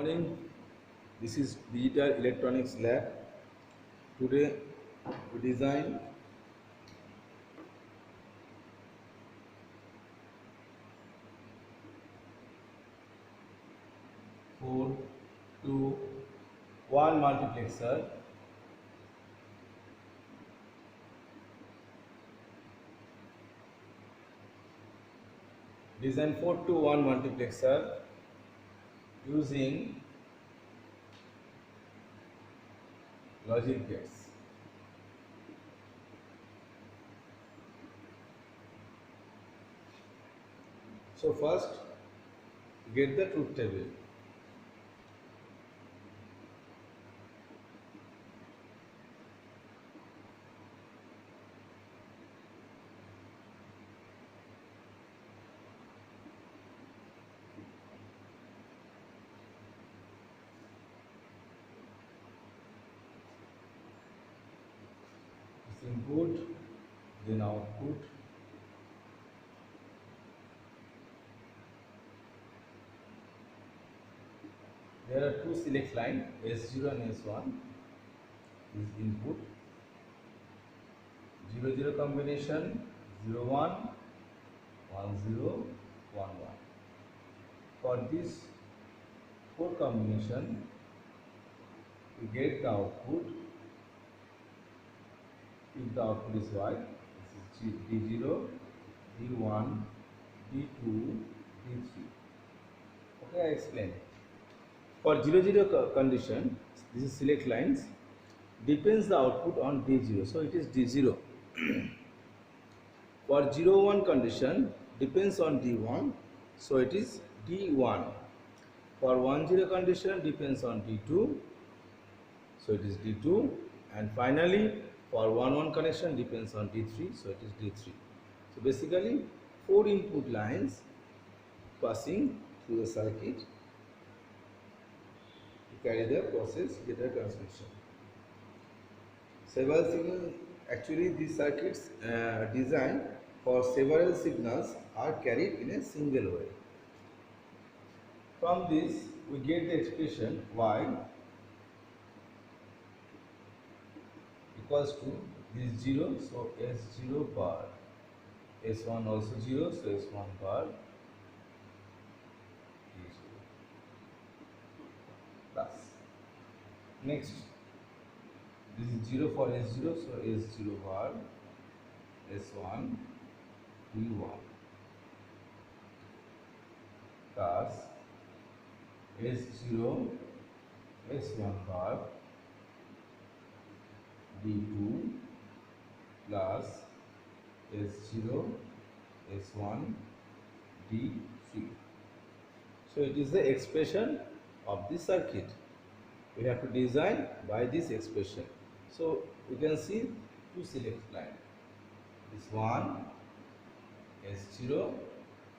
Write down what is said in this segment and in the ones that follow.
morning. This is Digital Electronics Lab. Today we design four to one multiplexer. Design 4 to 1 multiplexer using logic gates. So first get the truth table. Input, then output. There are two select lines, S0 and S1 is input. 0 0 combination, 0 1 1 0 1 1. For this 4 combination, we get the output. If the output is Y, this is D0, D1, D2, D3. Okay, I explain. For 0 0 condition, this is select lines, depends the output on D0, so it is D0. For 0 1 condition, depends on D1, so it is D1. For 1 0 condition, depends on D2, so it is D2. And finally, for 1 1 connection, depends on D3, so it is D3. So basically, 4 input lines passing through the circuit to carry the process data transmission. Several signals, actually these circuits designed for several signals are carried in a single way. From this, we get the expression Y equals to this 0, so S0 bar, S1 also 0, so S1 bar is 0 plus. Next, this is 0 for S0, so S0 bar, S1 D1 plus S0 S1 bar D2 plus S0 S1 D3. So it is the expression of the circuit. We have to design by this expression. So we can see two select lines. This one S0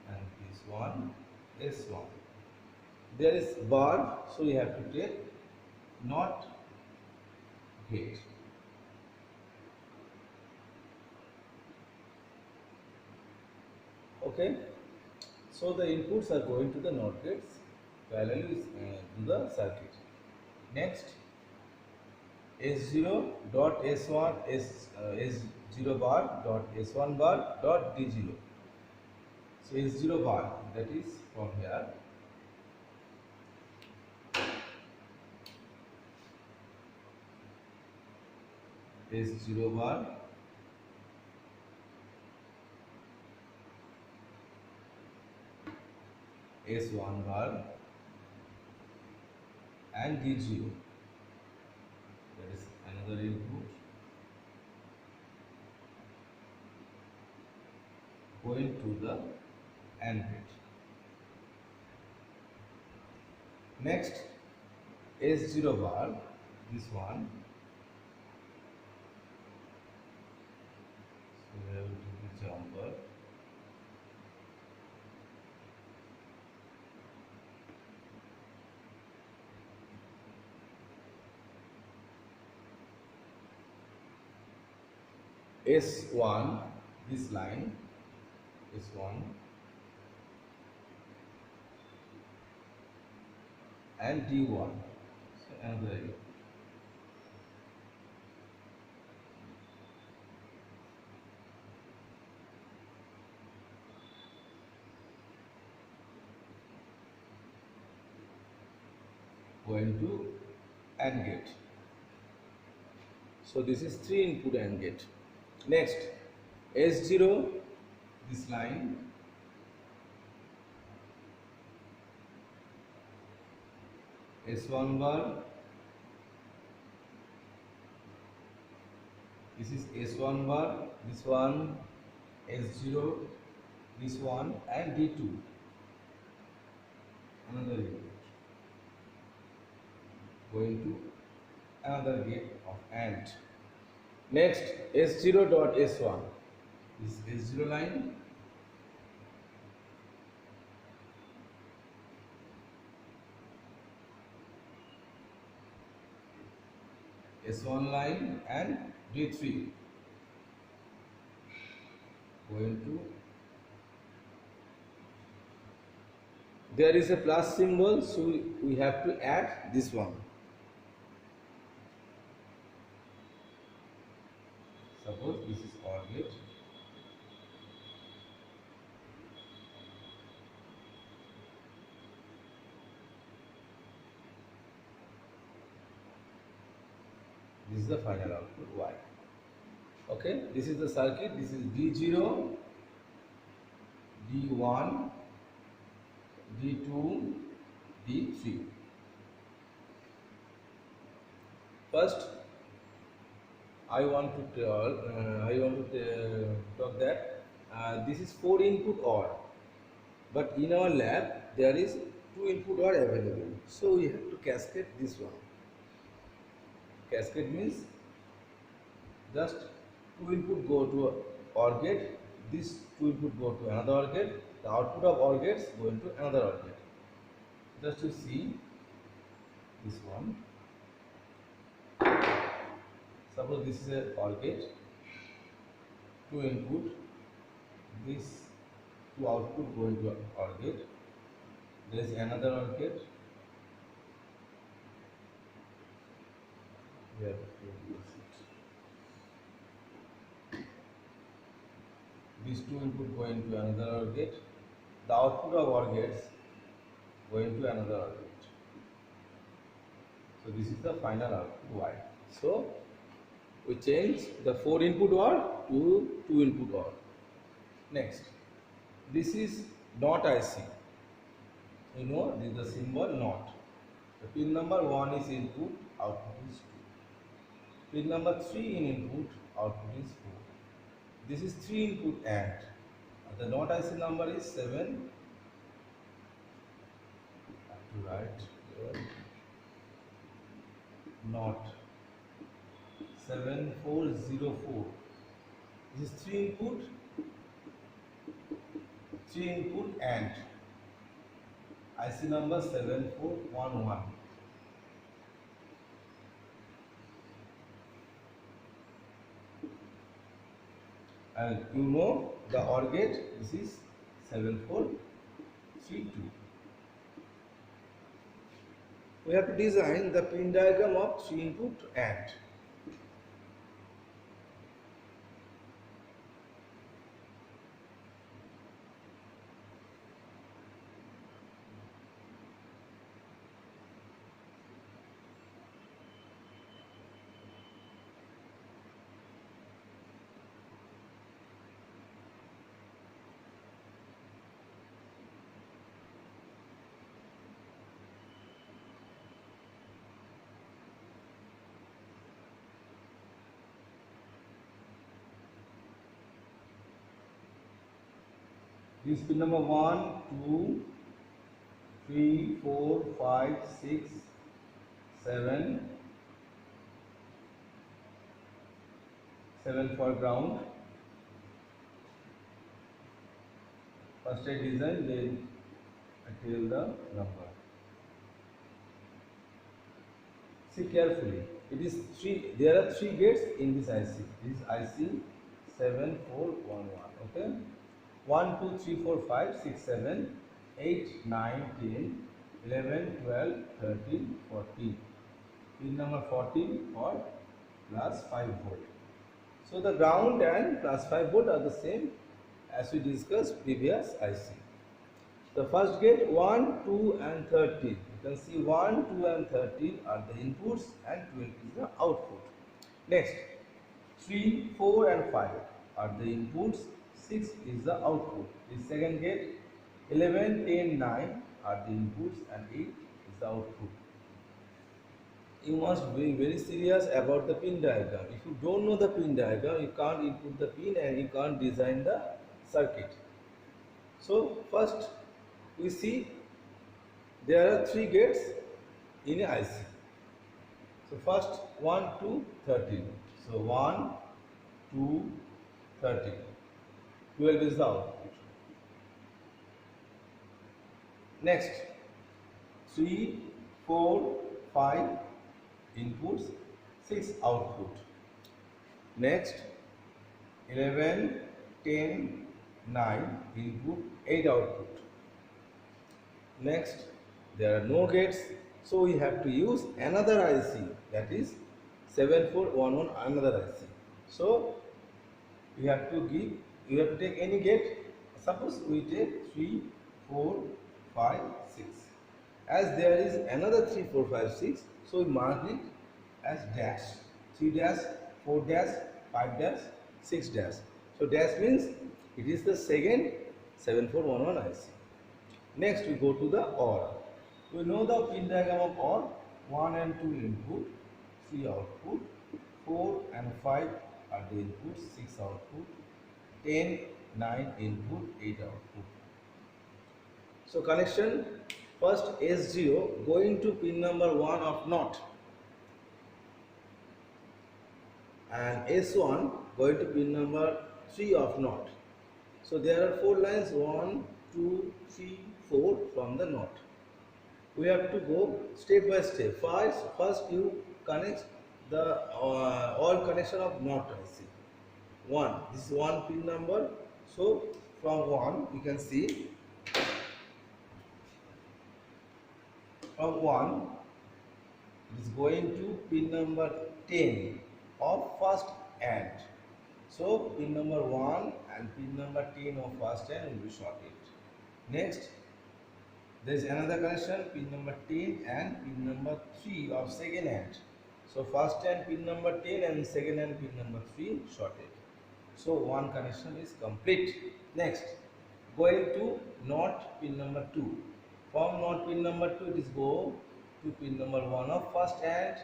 and this one S1. There is bar, so we have to take not gate. Okay, so the inputs are going to the NOT gates parallel to the circuit. Next, S0 dot S1 S0 bar dot S1 bar dot D0. So S0 bar, that is from here. S0 bar S1 bar and D0, that is another input going to the AND gate. Next, S0 bar, this one, so we have to do the jumper. S1, this line, S1, and D1. So another area. Going to AND gate. So this is 3 input AND gate. Next, S0, this line, S1 bar, this is S1 bar, this one, S0, this one, and D2. Another gate. Going to another gate of AND. Next, S0 dot S1. This S0 line, S1 line, and D3. Going to, there is a plus symbol, so we have to add this one. Suppose this is OR gate. This is the final output Y. Okay, this is the circuit. This is D0, D1, D2, D3. First, I want to talk that this is 4 input OR, but in our lab there is 2 input OR available. So we have to cascade this one. Cascade means just 2 input go to OR gate, this 2 input go to another OR gate, the output of OR gates go into another OR gate. Just to see this one. Suppose this is a OR gate, 2 input, this 2 output go into OR gate, there is another OR gate, here these 2 input go into another OR gate, the output of OR gates go into another OR gate. So this is the final output Y. So we change the 4 input OR to 2 input OR. Next, this is NOT IC. You know, this is the symbol NOT. The pin number 1 is input, output is 2. Pin number 3 in input, output is 4. This is 3 input AND. The NOT IC number is 7. I have to write here. NOT 7404. This is 3 input AND. IC number 7411. And you know the OR gate, this is 7432. We have to design the pin diagram of 3 input AND. This pin number 1, 2, 3, 4, 5, 6, 7, 7 for ground. First I design, then I tell the number. See carefully. It is 3. There are 3 gates in this IC. This is IC 7411. Okay. 1, 2, 3, 4, 5, 6, 7, 8, 9, 10, 11, 12, 13, 14. Pin number 14 for plus 5 volt. So the ground and plus 5 volt are the same as we discussed previous IC. The first gate 1, 2 and 13. You can see 1, 2 and 13 are the inputs and 12 is the output. Next, 3, 4 and 5 are the inputs, 6 is the output. The second gate 11, 10, 9 are the inputs and 8 is the output. You must be very serious about the pin diagram. If you don't know the pin diagram, you can't input the pin and you can't design the circuit. So first we see there are 3 gates in a IC. So first 1, 2, 13. So 1, 2, 13. 12 is the output. Next 3, 4, 5 inputs, 6 output. Next 11, 10, 9 input, 8 output. Next, there are no gates, so we have to use another IC, that is 7411 another IC. So you have to take any gate. Suppose we take 3, 4, 5, 6. As there is another 3, 4, 5, 6, so we mark it as dash. 3 dash, 4 dash, 5 dash, 6 dash. So dash means it is the second 7411 IC. Next we go to the OR. We know the pin diagram of OR. 1 and 2 input, 3 output, 4 and 5 are the inputs, 6 output, 10, 9 input, 8 output. So connection, first S0 going to pin number 1 of NOT and S1 going to pin number 3 of NOT. So there are 4 lines, 1, 2, 3, 4 from the NOT. We have to go step by step. First you connect the all connection of NOT IC. 1. This is 1 pin number. So from 1 you can see from 1 it is going to pin number 10 of first AND. So pin number 1 and pin number 10 of first AND will be shorted. Next, there is another connection, pin number 10 and pin number 3 of second AND. So first AND pin number 10 and second AND pin number 3 shorted. So one connection is complete. Next, going to NOT pin number 2. From NOT pin number 2 it is go to pin number 1 of first AND,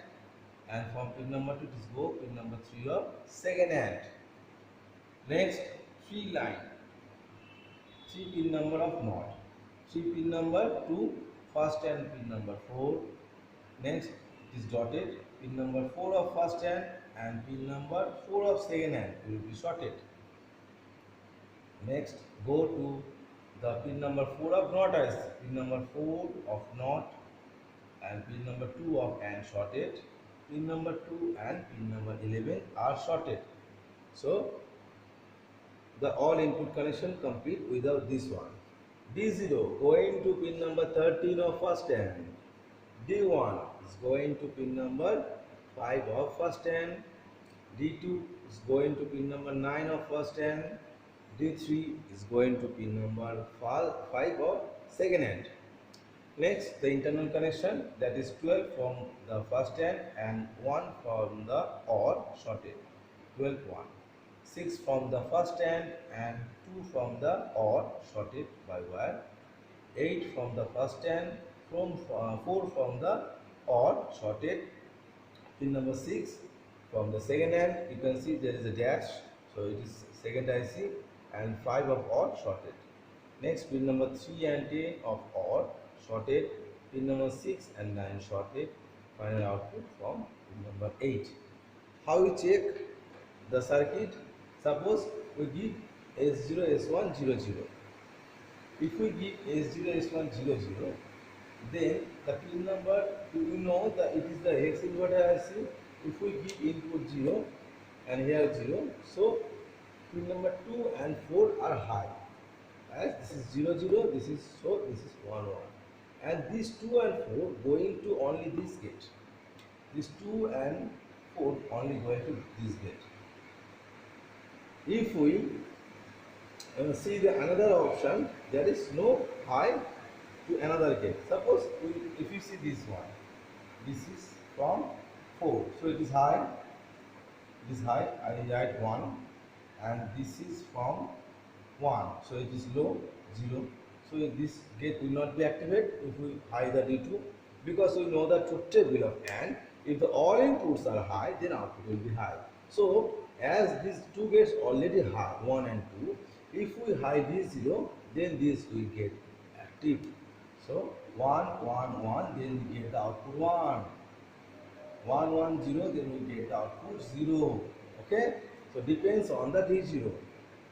and from pin number 2 it is go pin number 3 of second AND. Next, 3 line, 3 pin number of NOT, 3 pin number to first AND pin number 4. Next, it is dotted, pin number 4 of first AND and pin number 4 of second AND will be shorted. Next, go to the pin number 4 of NOT IC, pin number 4 of NOT and pin number 2 of AND shorted, pin number 2 and pin number 11 are shorted. So the all input connection complete without this one. D0 going to pin number 13 of first AND. D1 is going to pin number 5 of first AND. D2 is going to pin number 9 of first AND. D3 is going to pin number 5 of second AND. Next, the internal connection, that is 12 from the first AND and 1 from the OR shorted. 12, 1. 6 from the first AND and 2 from the OR shorted by wire. 8 from the first AND, from 4 from the OR shorted. Pin number 6 from the second AND, you can see there is a dash, so it is second IC, and 5 of OR shorted. Next, pin number 3 and 10 of OR shorted, pin number 6 and 9 shorted, final output from pin number 8. How we check the circuit? Suppose we give S0, S1, 0, 0. If we give S0, S1, 0, 0, then the pin number, you know that it is the hex inverter IC. If we give input 0 and here 0, so pin number 2 and 4 are high. As this is 0, 0, this is 1, 1. and these 2 and 4 going to only this gate. These 2 and 4 only going to this gate. If we see the another option, there is no high to another gate. Suppose if you see this one, this is from 4, so it is high. This high, I write 1, and this is from 1, so it is low, 0. So this gate will not be activated if we high the D2, because we know the truth table of AND. If the all inputs are high, then output will be high. So as these two gates already high, 1 and 2, if we high D0, then this will get active. So 1, 1, 1, then we get the output 1. 1, 1, 0, then we get the output 0. Okay, so depends on the D0.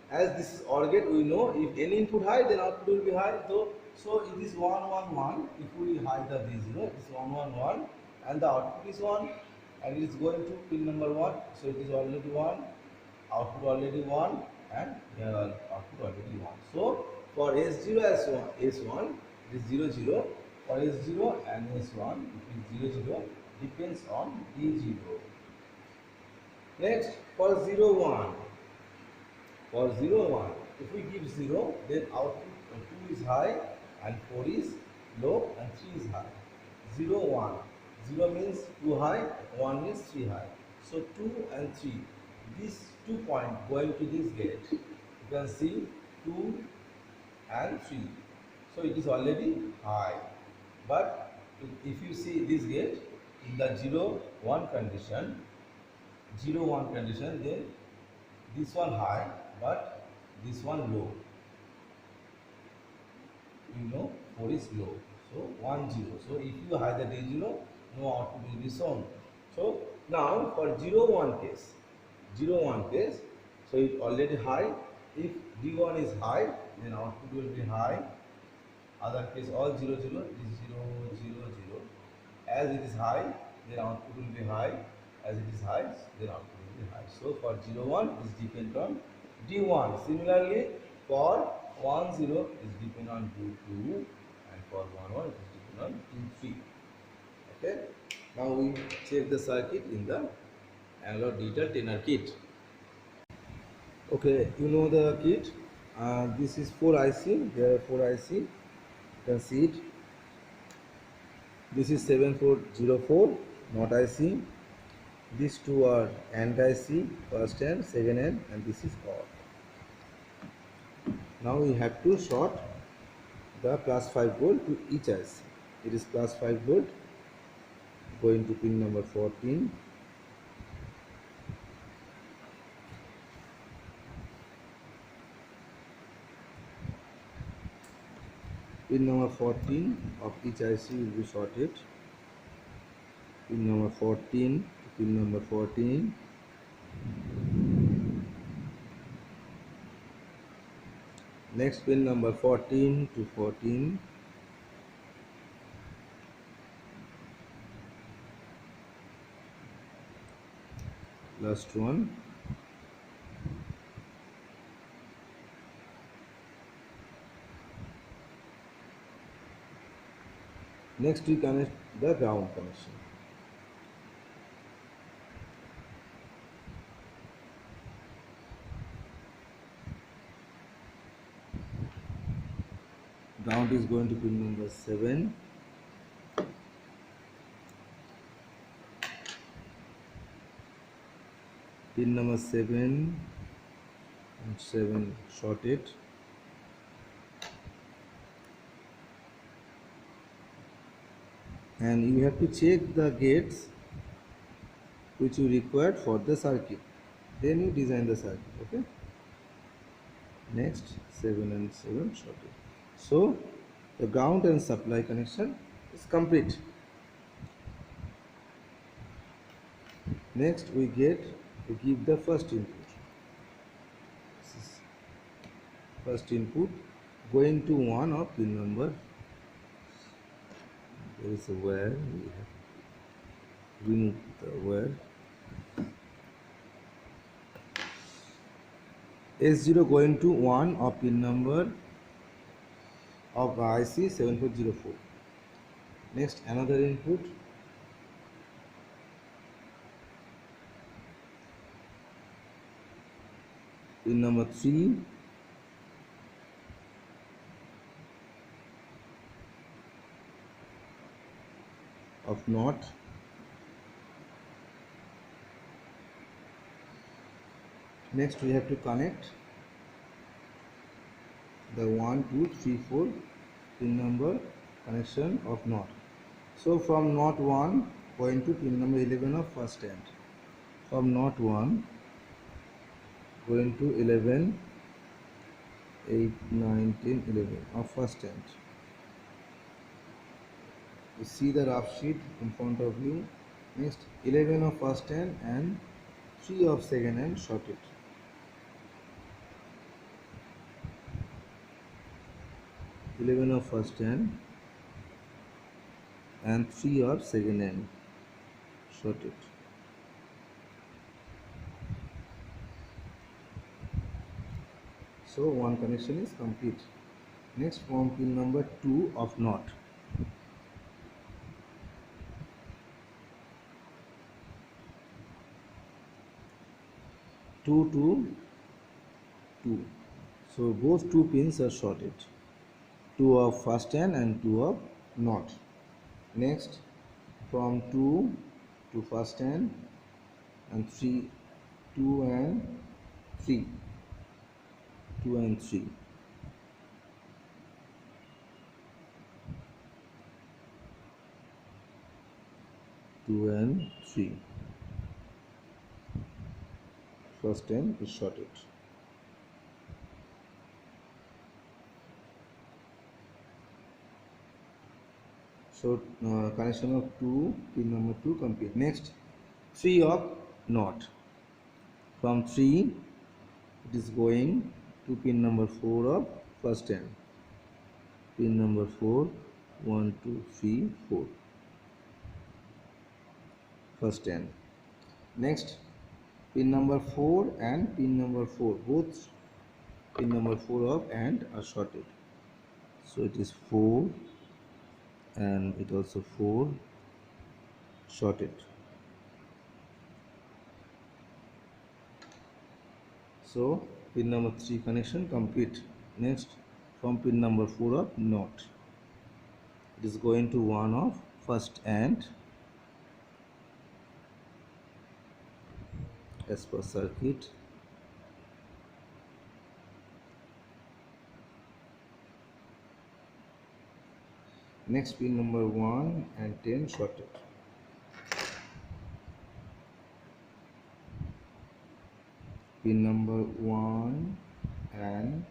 As this is OR gate, we know if any input high, then output will be high. So it is 1, 1, 1. If we high the D0, it is 1, 1, 1, and the output is 1, and it is going to pin number 1. So it is already 1, output already 1, and here output already 1. So for S0 S1 it is 0, 0. For S0 and S1 it is 0, 0. Depends on D0. Next, for 0, 1. For 0, 1, if we give 0, then output 2 is high and 4 is low and 3 is high. 0, 1. 0 means 2 high, 1 means 3 high. So 2 and 3. These 2 points going to this gate. You can see 2 and 3. So it is already high. But if you see this gate, in the 0, 1 condition, 0, 1 condition, then this one high, but this one low. You know 4 is low. So 1, 0. So if you high the D0, no output will be shown. So now for 0, 1 case, 0, 1 case, so it already high. If D1 is high, then output will be high. Other case all 0, 0 is 0, 0, 0. As it is high, then output will be high. As it is high, then output will be high. So for 0, 1 is depend on D1. Similarly, for 1, 0 is depend on D2, and for 1, 1 it is depend on D3. Okay. Now we check the circuit in the analog digital tenor kit. Okay, you know the kit. This is 4 IC. There are 4 IC. You can see it. This is 7404 not IC. These two are AND IC, first and second and this is OR. Now we have to short the plus 5 volt to each IC. It is plus 5 volt going to pin number 14. Pin number 14 of each IC will be shorted. Pin number 14 to pin number 14. Next pin number 14 to 14. Last one. Next we connect the ground connection. Ground is going to pin number 7. Pin number 7 and 7 shorted. And you have to check the gates which you require for the circuit. Then you design the circuit. Okay. Next 7 and 7 shorted. So the ground and supply connection is complete. Next we give the first input. This is first input going to one of pin number. There is a wire. We have to remove the wire. S0 going to 1 of pin number of IC 7404. Next, another input. Pin number 3 of NOT. Next, we have to connect the 1, 2, 3, 4 pin number connection of NOT. So from NOT 1 going to pin number 11 of first end. From NOT 1 going to 11, 8, 9, 10, 11 of first end. You see the rough sheet in front of you. Next, 11 of first end and 3 of second end shorted. Eleven of first end and 3 of second end shorted. So one connection is complete. Next, from pin number 2 of NOT. Two to 2. So both two pins are shorted. 2 of first end and 2 of NOT. Next, from 2 to first end and 3, 2 and 3. 2 and 3. 2 and 3. First end is shorted. So connection of 2 pin number 2 complete. Next, 3 of NOT. From 3 it is going to pin number 4 of first end. Pin number 4, 1, 2, 3, 4. First end. Next, pin number 4 and pin number 4, both pin number 4 of AND are shorted. So it is 4 and it also 4 shorted. So pin number 3 connection complete. Next, from pin number 4 of NOT, it is going to 1 of first AND as per circuit. Next, pin number 1 and 10 shorted. Pin number 1 and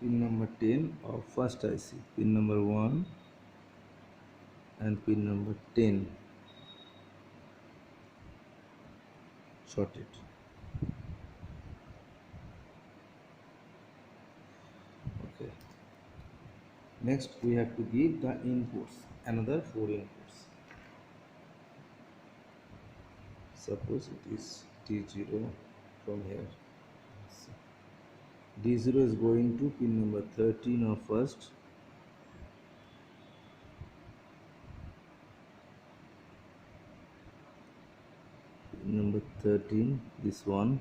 pin number 10 of first IC. Pin number 1 and pin number 10 shorted. Okay. Next, we have to give the inputs, another 4 inputs. Suppose it is D0 from here. So D0 is going to pin number 13 of first. Pin number 13, this one.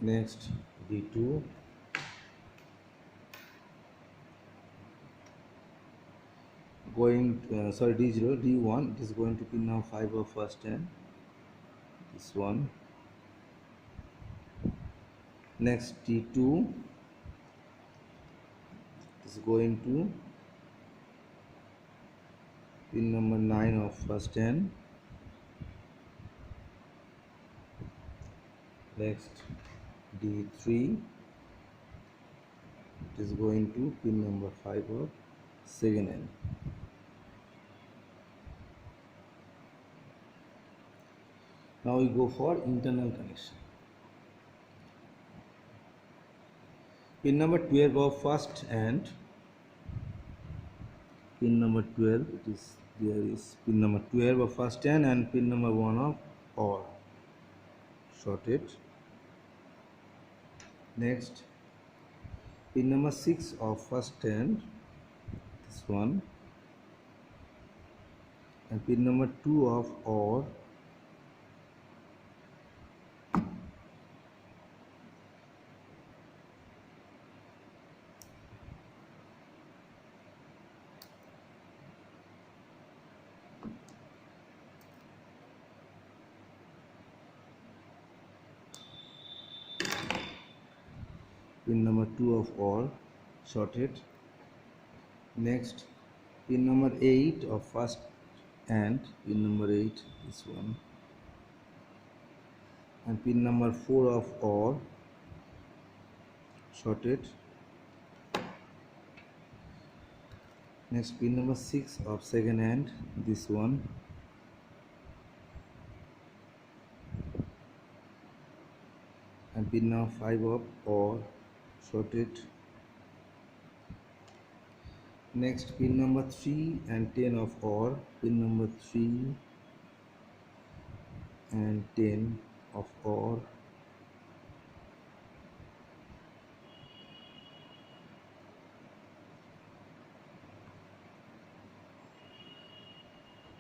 Next, D2. Going D0, D1, it is going to pin now 5 of first end. This one. Next, D2 is going to pin number 9 of first end. Next, D3, it is going to pin number 5 of second end. Now we go for internal connection. Pin number 12 of first and pin number 12, there is pin number 12 of first and pin number 1 of OR shorted. Next, pin number 6 of first 10, this one, and pin number 2 of OR, pin number 2 of OR shorted. Next, pin number 8 of first AND, pin number 8, this one, and pin number 4 of OR shorted. Next, pin number 6 of second AND, this one, and pin number 5 of OR shorted. Next, pin number 3 and 10 of OR, pin number 3 and 10 of OR,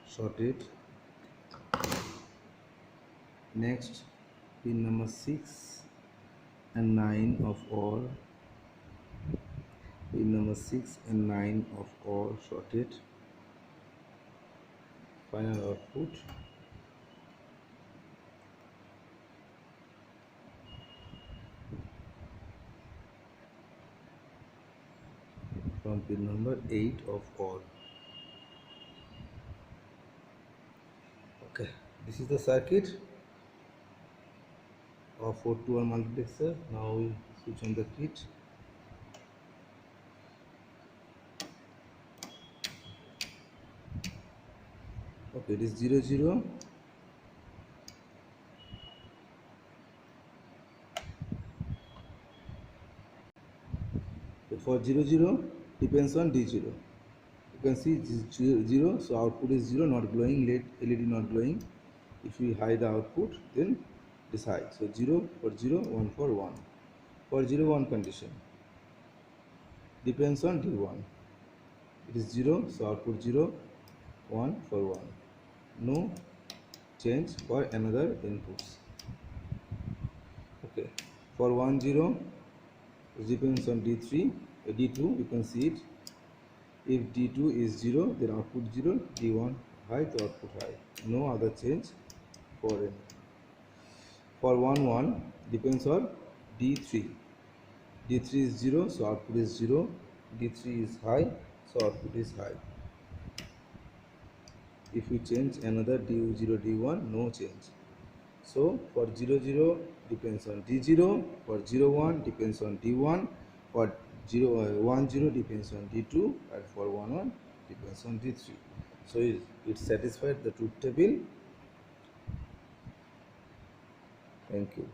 shorted. Next, pin number 6 and 9 of OR, pin number 6 and 9 of OR shorted. Final output. From pin number 8 of OR. Okay, this is the circuit of 4 to 1 multiplexer. Now we switch on the kit. Okay, it is 0 0. For 0 0 depends on D0. You can see this is 0, so output is 0, not glowing, LED not glowing. If we hide the output, then this high. So 0 for 0, 1 for 1. For 0 1 condition depends on D1. It is 0, so output 0, 1 for 1. No change for another inputs. Okay, for 1 0 it depends on D3, D2, you can see it. If D2 is 0, then output 0, D1 high, the output high. No other change for any. For 1 1 depends on D3. D3 is 0, so output is 0. D3 is high, so output is high. If you change another D0, D1, no change. So for 0 0 depends on D0, for 0 1 depends on D1, for 1 0 depends on D2, and for 1 1 depends on D3. So it satisfied the truth table. Thank you.